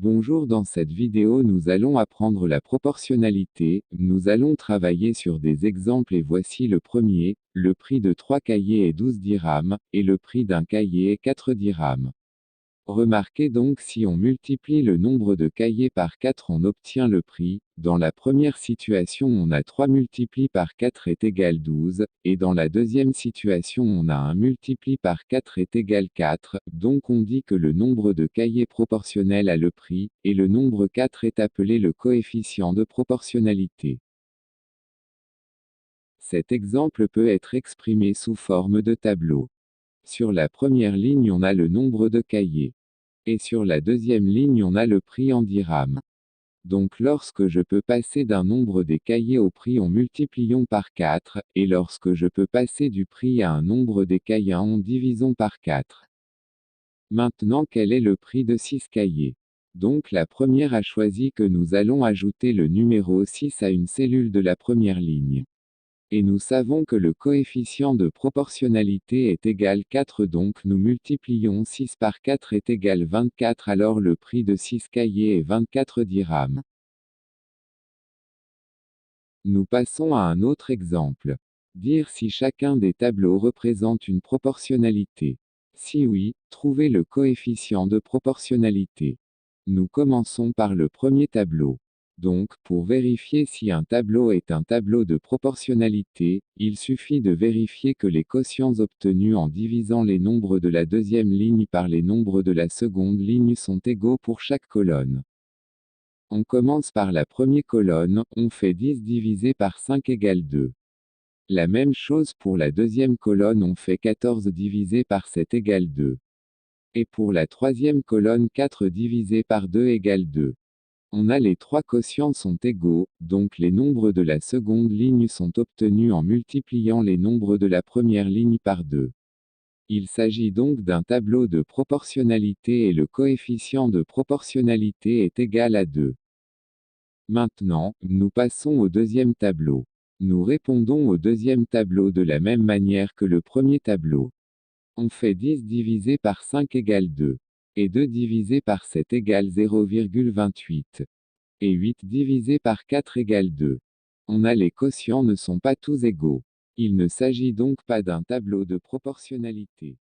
Bonjour, dans cette vidéo nous allons apprendre la proportionnalité, nous allons travailler sur des exemples et voici le premier, le prix de 3 cahiers est 12 dirhams, et le prix d'un cahier est 4 dirhams. Remarquez donc si on multiplie le nombre de cahiers par 4 on obtient le prix, dans la première situation on a 3 multipli par 4 est égal 12, et dans la deuxième situation on a 1 multipli par 4 est égal 4, donc on dit que le nombre de cahiers proportionnel à le prix, et le nombre 4 est appelé le coefficient de proportionnalité. Cet exemple peut être exprimé sous forme de tableau. Sur la première ligne on a le nombre de cahiers. Et sur la deuxième ligne on a le prix en dirhams. Donc lorsque je peux passer d'un nombre des cahiers au prix on multiplions par 4, et lorsque je peux passer du prix à un nombre des cahiers on divisons par 4. Maintenant quel est le prix de 6 cahiers? Donc la première a choisi que nous allons ajouter le numéro 6 à une cellule de la première ligne. Et nous savons que le coefficient de proportionnalité est égal 4 donc nous multiplions 6 par 4 est égal 24 alors le prix de 6 cahiers est 24 dirhams. Nous passons à un autre exemple. Dire si chacun des tableaux représente une proportionnalité. Si oui, trouvez le coefficient de proportionnalité. Nous commençons par le premier tableau. Donc, pour vérifier si un tableau est un tableau de proportionnalité, il suffit de vérifier que les quotients obtenus en divisant les nombres de la deuxième ligne par les nombres de la seconde ligne sont égaux pour chaque colonne. On commence par la première colonne, on fait 10 divisé par 5 égale 2. La même chose pour la deuxième colonne on fait 14 divisé par 7 égale 2. Et pour la troisième colonne 4 divisé par 2 égale 2. On a les trois quotients sont égaux, donc les nombres de la seconde ligne sont obtenus en multipliant les nombres de la première ligne par 2. Il s'agit donc d'un tableau de proportionnalité et le coefficient de proportionnalité est égal à 2. Maintenant, nous passons au deuxième tableau. Nous répondons au deuxième tableau de la même manière que le premier tableau. On fait 10 divisé par 5 égale 2. Et 2 divisé par 7 égale 0,28. Et 8 divisé par 4 égale 2. On a les quotients ne sont pas tous égaux. Il ne s'agit donc pas d'un tableau de proportionnalité.